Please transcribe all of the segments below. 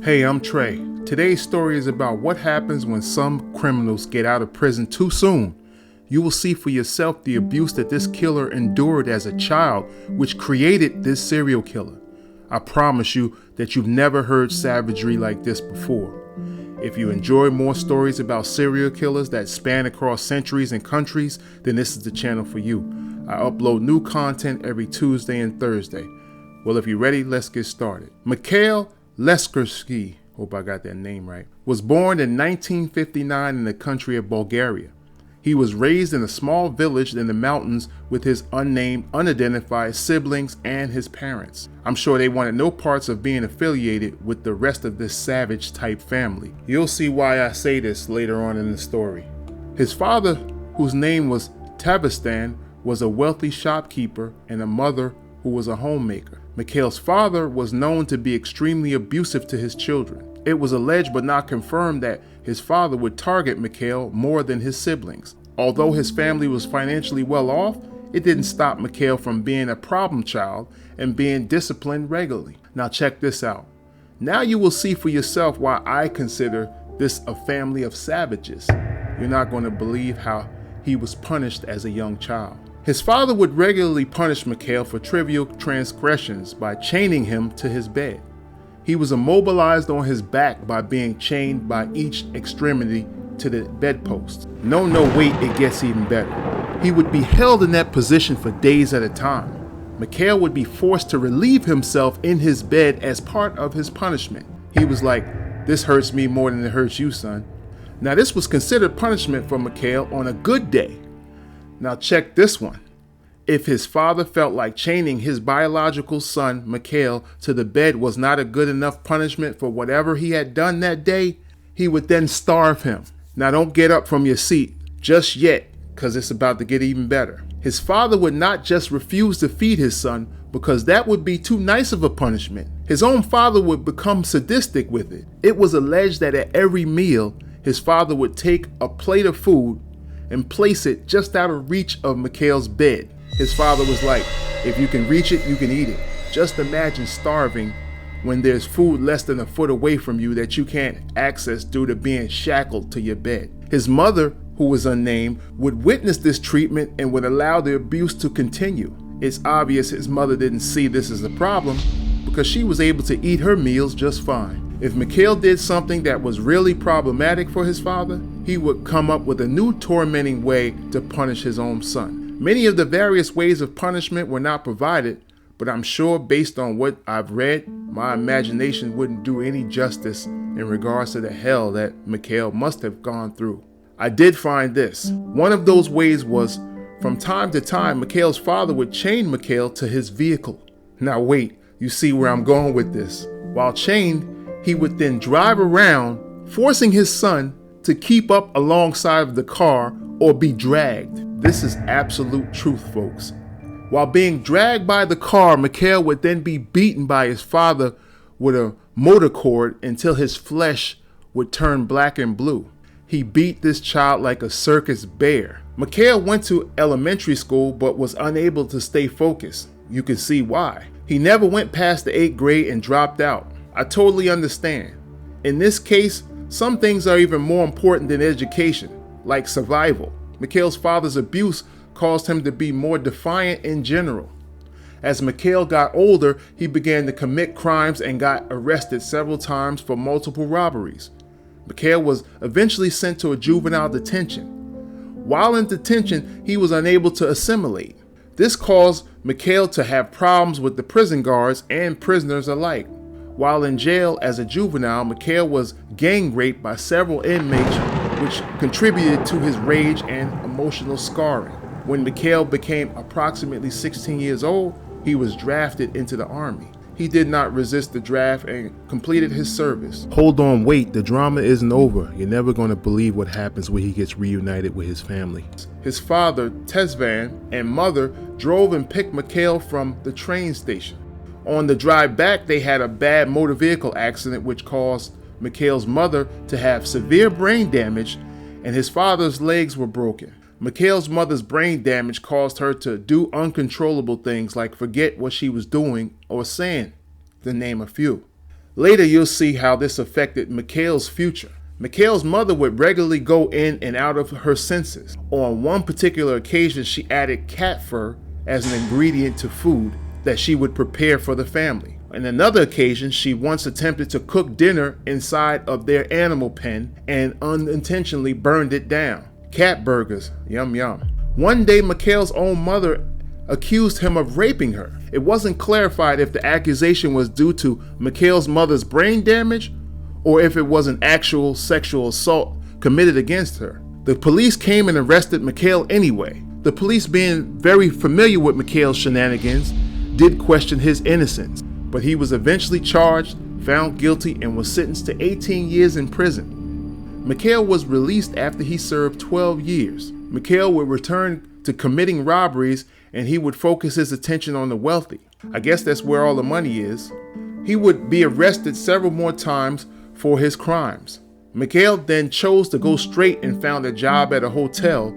Hey, I'm Trey. Today's story is about what happens when some criminals get out of prison too soon. You will see for yourself the abuse that this killer endured as a child, which created this serial killer. I promise you that you've never heard savagery like this before. If you enjoy more stories about serial killers that span across centuries and countries, then this is the channel for you. I upload new content every Tuesday and Thursday. Well, if you're ready, let's get started. Mikhail Leskursky, hope I got that name right, was born in 1959 in the country of Bulgaria. He was raised in a small village in the mountains with his unnamed, unidentified siblings and his parents. I'm sure they wanted no parts of being affiliated with the rest of this savage type family. You'll see why I say this later on in the story. His father, whose name was Tavastan, was a wealthy shopkeeper, and a mother who was a homemaker. Mikhail's father was known to be extremely abusive to his children. It was alleged but not confirmed that his father would target Mikhail more than his siblings. Although his family was financially well off, it didn't stop Mikhail from being a problem child and being disciplined regularly. Now check this out. Now you will see for yourself why I consider this a family of savages. You're not going to believe how he was punished as a young child. His father would regularly punish Mikhail for trivial transgressions by chaining him to his bed. He was immobilized on his back by being chained by each extremity to the bedpost. No, wait, it gets even better. He would be held in that position for days at a time. Mikhail would be forced to relieve himself in his bed as part of his punishment. He was like, "This hurts me more than it hurts you, son." Now this was considered punishment for Mikhail on a good day. Now check this one. If his father felt like chaining his biological son, Mikhail, to the bed was not a good enough punishment for whatever he had done that day, he would then starve him. Now don't get up from your seat just yet, because it's about to get even better. His father would not just refuse to feed his son because that would be too nice of a punishment. His own father would become sadistic with it. It was alleged that at every meal, his father would take a plate of food and place it just out of reach of Mikhail's bed. His father was like, "If you can reach it, you can eat it." Just imagine starving when there's food less than a foot away from you that you can't access due to being shackled to your bed. His mother, who was unnamed, would witness this treatment and would allow the abuse to continue. It's obvious his mother didn't see this as a problem because she was able to eat her meals just fine. If Mikhail did something that was really problematic for his father, he would come up with a new tormenting way to punish his own son. Many of the various ways of punishment were not provided, but I'm sure based on what I've read, my imagination wouldn't do any justice in regards to the hell that Mikhail must have gone through. I did find this. One of those ways was, from time to time, Mikhail's father would chain Mikhail to his vehicle. Now wait, you see where I'm going with this. While chained, he would then drive around, forcing his son to keep up alongside of the car or be dragged. This is absolute truth, folks. While being dragged by the car, Mikhail would then be beaten by his father with a motor cord until his flesh would turn black and blue. He beat this child like a circus bear. Mikhail went to elementary school but was unable to stay focused. You can see why. He never went past the 8th grade and dropped out. I totally understand. In this case, some things are even more important than education, like survival. Mikhail's father's abuse caused him to be more defiant in general. As Mikhail got older, he began to commit crimes and got arrested several times for multiple robberies. Mikhail was eventually sent to a juvenile detention. While in detention, he was unable to assimilate. This caused Mikhail to have problems with the prison guards and prisoners alike. While in jail as a juvenile, Mikhail was gang raped by several inmates, which contributed to his rage and emotional scarring. When Mikhail became approximately 16 years old, he was drafted into the army. He did not resist the draft and completed his service. Hold on, wait, the drama isn't over. You're never going to believe what happens when he gets reunited with his family. His father, Tezvan, and mother drove and picked Mikhail from the train station. On the drive back, they had a bad motor vehicle accident which caused Mikhail's mother to have severe brain damage, and his father's legs were broken. Mikhail's mother's brain damage caused her to do uncontrollable things like forget what she was doing or saying, to name a few. Later, you'll see how this affected Mikhail's future. Mikhail's mother would regularly go in and out of her senses. On one particular occasion, she added cat fur as an ingredient to food that she would prepare for the family. On another occasion, she once attempted to cook dinner inside of their animal pen and unintentionally burned it down. Cat burgers, yum yum. One day, Mikhail's own mother accused him of raping her. It wasn't clarified if the accusation was due to Mikhail's mother's brain damage or if it was an actual sexual assault committed against her. The police came and arrested Mikhail anyway. The police, being very familiar with Mikhail's shenanigans, did question his innocence, but he was eventually charged, found guilty, and was sentenced to 18 years in prison. Mikhail was released after he served 12 years. Mikhail would return to committing robberies, and he would focus his attention on the wealthy. I guess that's where all the money is. He would be arrested several more times for his crimes. Mikhail then chose to go straight and found a job at a hotel,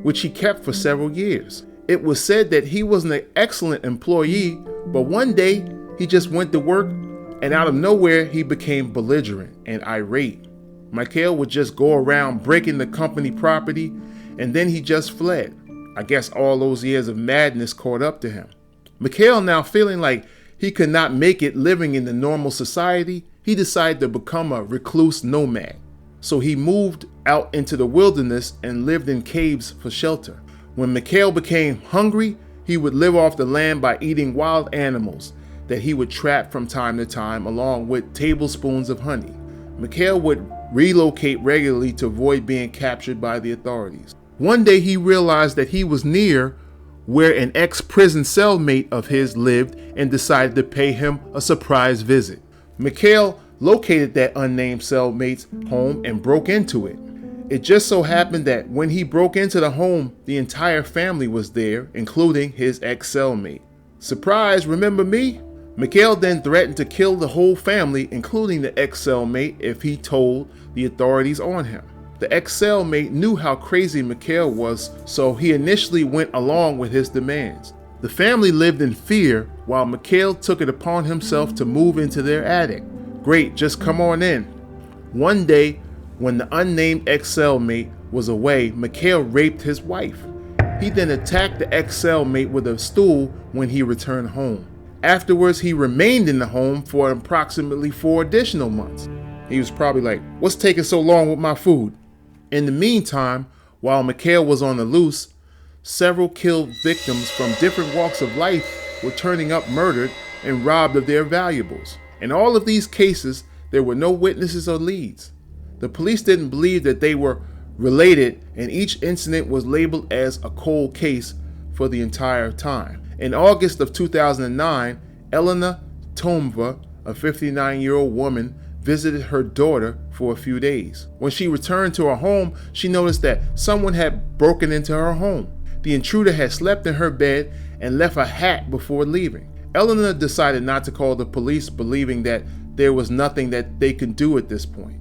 which he kept for several years. It was said that he was an excellent employee, but one day he just went to work and out of nowhere he became belligerent and irate. Mikhail would just go around breaking the company property, and then he just fled. I guess all those years of madness caught up to him. Mikhail, now feeling like he could not make it living in the normal society, he decided to become a recluse nomad. So he moved out into the wilderness and lived in caves for shelter. When Mikhail became hungry, he would live off the land by eating wild animals that he would trap from time to time, along with tablespoons of honey. Mikhail would relocate regularly to avoid being captured by the authorities. One day he realized that he was near where an ex-prison cellmate of his lived and decided to pay him a surprise visit. Mikhail located that unnamed cellmate's home and broke into it. It just so happened that when he broke into the home, the entire family was there, including his ex-cellmate. Surprise, remember me? Mikhail then threatened to kill the whole family, including the ex-cellmate, if he told the authorities on him. The ex-cellmate knew how crazy Mikhail was, so he initially went along with his demands. The family lived in fear while Mikhail took it upon himself to move into their attic. Great, just come on in. One day, when the unnamed ex-cellmate was away, Mikhail raped his wife. He then attacked the ex-cellmate with a stool when he returned home. Afterwards, he remained in the home for approximately 4 additional months. He was probably like, what's taking so long with my food? In the meantime, while Mikhail was on the loose, several killed victims from different walks of life were turning up murdered and robbed of their valuables. In all of these cases, there were no witnesses or leads. The police didn't believe that they were related, and each incident was labeled as a cold case for the entire time. In August of 2009, Elena Tomva, a 59-year-old woman, visited her daughter for a few days. When she returned to her home, she noticed that someone had broken into her home. The intruder had slept in her bed and left a hat before leaving. Elena decided not to call the police, believing that there was nothing that they could do at this point.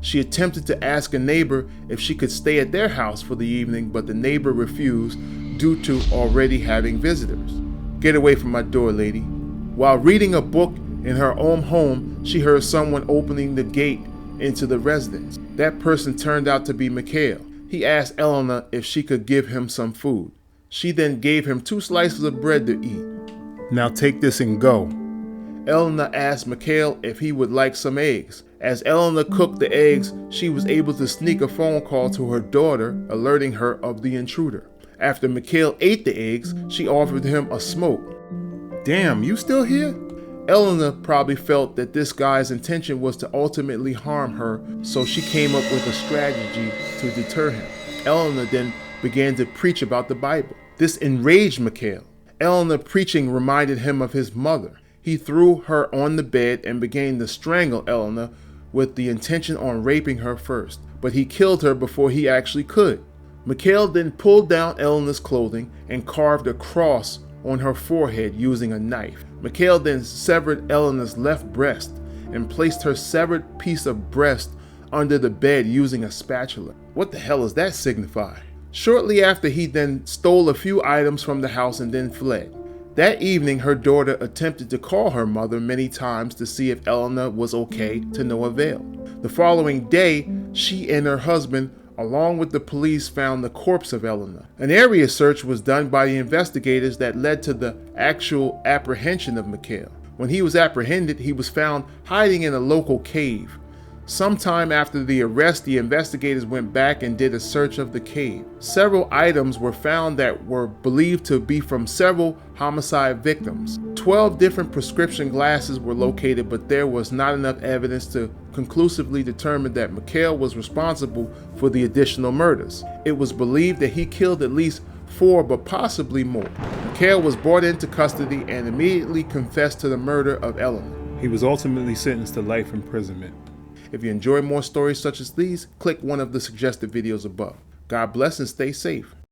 She attempted to ask a neighbor if she could stay at their house for the evening, but the neighbor refused due to already having visitors. Get away from my door, lady. While reading a book in her own home, she heard someone opening the gate into the residence. That person turned out to be Mikhail. He asked Elena if she could give him some food. She then gave him 2 slices of bread to eat. Now take this and go. Elena asked Mikhail if he would like some eggs. As Elena cooked the eggs, she was able to sneak a phone call to her daughter, alerting her of the intruder. After Mikhail ate the eggs, she offered him a smoke. Damn, you still here? Elena probably felt that this guy's intention was to ultimately harm her, so she came up with a strategy to deter him. Elena then began to preach about the Bible. This enraged Mikhail. Elena preaching reminded him of his mother. He threw her on the bed and began to strangle Elena with the intention on raping her first, but he killed her before he actually could. Mikhail then pulled down Elena's clothing and carved a cross on her forehead using a knife. Mikhail then severed Elena's left breast and placed her severed piece of breast under the bed using a spatula. What the hell does that signify? Shortly after, he then stole a few items from the house and then fled. That evening, her daughter attempted to call her mother many times to see if Elena was okay, to no avail. The following day, she and her husband, along with the police, found the corpse of Elena. An area search was done by the investigators that led to the actual apprehension of Mikhail. When he was apprehended, he was found hiding in a local cave. Sometime after the arrest, the investigators went back and did a search of the cave. Several items were found that were believed to be from several homicide victims. 12 different prescription glasses were located, but there was not enough evidence to conclusively determine that Mikhail was responsible for the additional murders. It was believed that he killed at least 4, but possibly more. Mikhail was brought into custody and immediately confessed to the murder of Elena. He was ultimately sentenced to life imprisonment. If you enjoy more stories such as these, click one of the suggested videos above. God bless and stay safe.